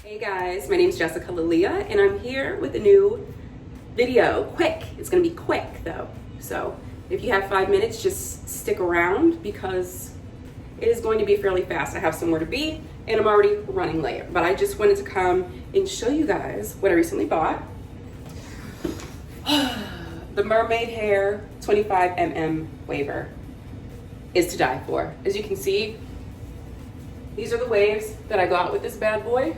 Hey guys, my name is Jessica Lilia and I'm here with a new video. Quick, it's gonna be quick though. So if you have 5 minutes, just stick around because it is going to be fairly fast. I have somewhere to be and I'm already running late, but I just wanted to come and show you guys what I recently bought. The Mermade Hair 25mm waver is to die for. As you can see, these are the waves that I got with this bad boy.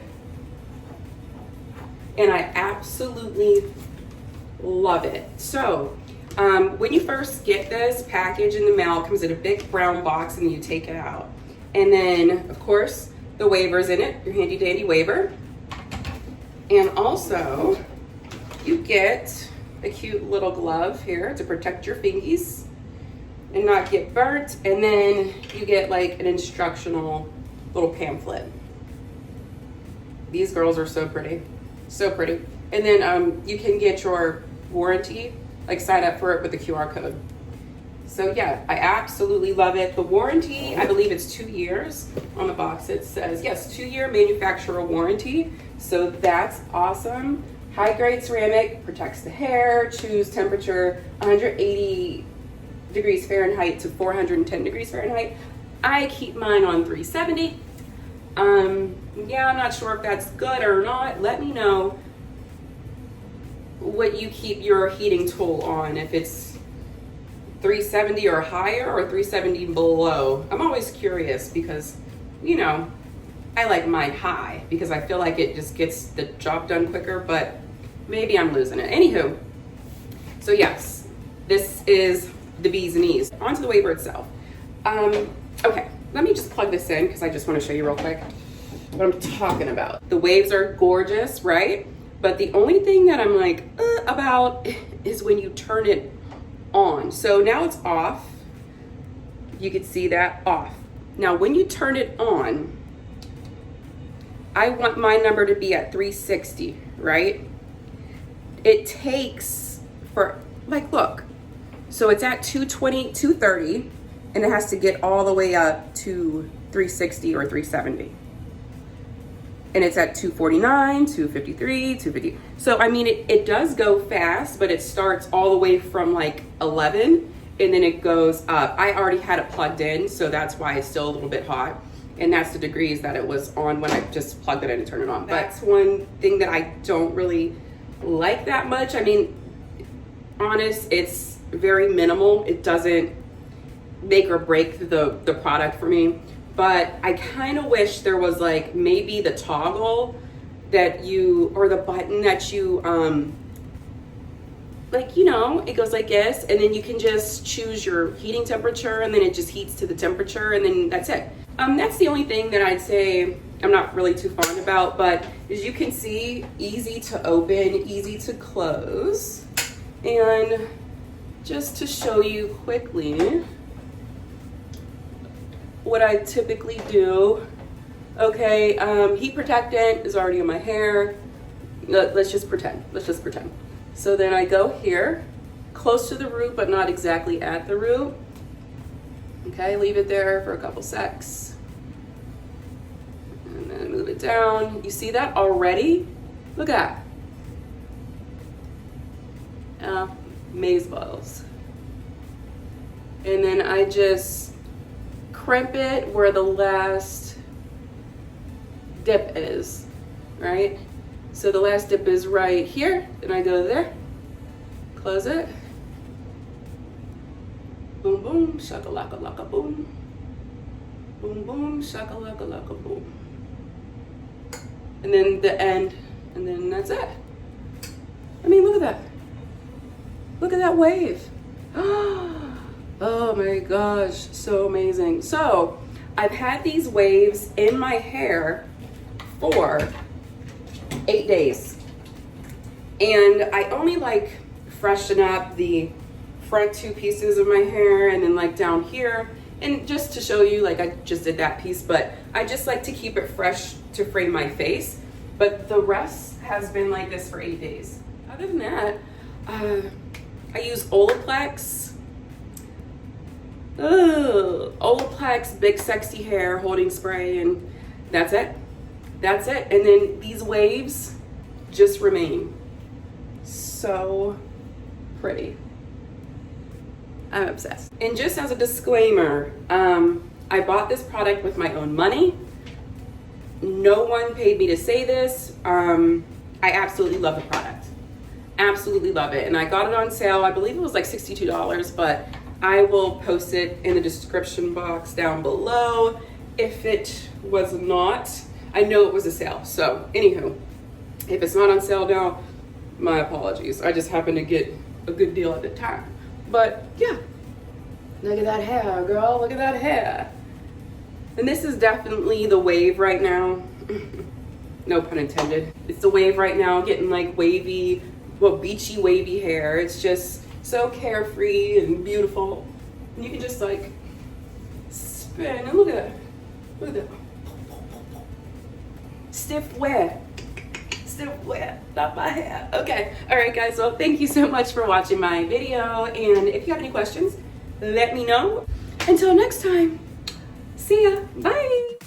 And I absolutely love it. So when you first get this package in the mail, it comes in a big brown box and you take it out. And then of course the waver's in it, your handy dandy waver. And also you get a cute little glove here to protect your fingies and not get burnt. And then you get like an instructional little pamphlet. These girls are so pretty. So pretty. And then you can get your warranty, like sign up for it with the QR code. So yeah, I absolutely love it. The warranty, I believe it's 2 years. On the box it says, yes, 2-year manufacturer warranty. So that's awesome. High grade ceramic, protects the hair, choose temperature 180 degrees Fahrenheit to 410 degrees Fahrenheit. I keep mine on 370. Yeah, I'm not sure if that's good or not. Let me know what you keep your heating tool on, if it's 370 or higher or 370 below. I'm always curious because, you know, I like mine high because I feel like it just gets the job done quicker, but maybe I'm losing it. Anywho, so yes, this is the bee's knees. Onto the waver itself. Okay, let me just plug this in because I just want to show you real quick what I'm talking about. The waves are gorgeous, right? But the only thing that I'm like about is when you turn it on. So now it's off. You can see that off. Now when you turn it on, I want my number to be at 360, right? It takes for, like, look. So it's at 220, 230, and it has to get all the way up to 360 or 370. And it's at 249, 253, 250. So, I mean, it does go fast, but it starts all the way from like 11 and then it goes up. I already had it plugged in, so that's why it's still a little bit hot. And that's the degrees that it was on when I just plugged it in and turned it on. That's one thing that I don't really like that much. I mean, honest, it's very minimal. It doesn't make or break the product for me. But I kind of wish there was like maybe the toggle that you, or the button that you, like, you know, it goes like this and then you can just choose your heating temperature and then it just heats to the temperature and then that's it. That's the only thing that I'd say I'm not really too fond about, but as you can see, easy to open, easy to close. And just to show you quickly what I typically do. Okay, heat protectant is already in my hair. Let's just pretend. So then I go here, close to the root, but not exactly at the root. Okay, leave it there for a couple secs. And then move it down. You see that already? Look at that. Maze balls. And then I just crimp it where the last dip is, right? So the last dip is right here, then I go there, close it, boom boom, shakalaka laka boom, boom boom, shakalaka laka boom, and then the end, and then that's it. I mean, look at that. Look at that wave. Oh my gosh, so amazing. So I've had these waves in my hair for 8 days. And I only like freshen up the front 2 pieces of my hair and then like down here. And just to show you, like I just did that piece, but I just like to keep it fresh to frame my face. But the rest has been like this for 8 days. Other than that, I use Olaplex. Olaplex Big Sexy Hair Holding Spray, and that's it. that's it. And then these waves just remain. So pretty. I'm obsessed. And just as a disclaimer, I bought this product with my own money. No one paid me to say this. I absolutely love the product. Absolutely love it. And I got it on sale. I believe it was like $62, but I will post it in the description box down below if it was not. I know it was a sale. So anywho, if it's not on sale now, my apologies. I just happened to get a good deal at the time. But yeah, look at that hair, girl. Look at that hair. And this is definitely the wave right now. No pun intended. It's the wave right now, getting like wavy, well, beachy wavy hair. It's just so carefree and beautiful. And you can just like spin and look at that. Look at that. Stiff wear. Stiff wear, not my hair. Okay, all right guys, well thank you so much for watching my video. And if you have any questions, let me know. Until next time, see ya, bye.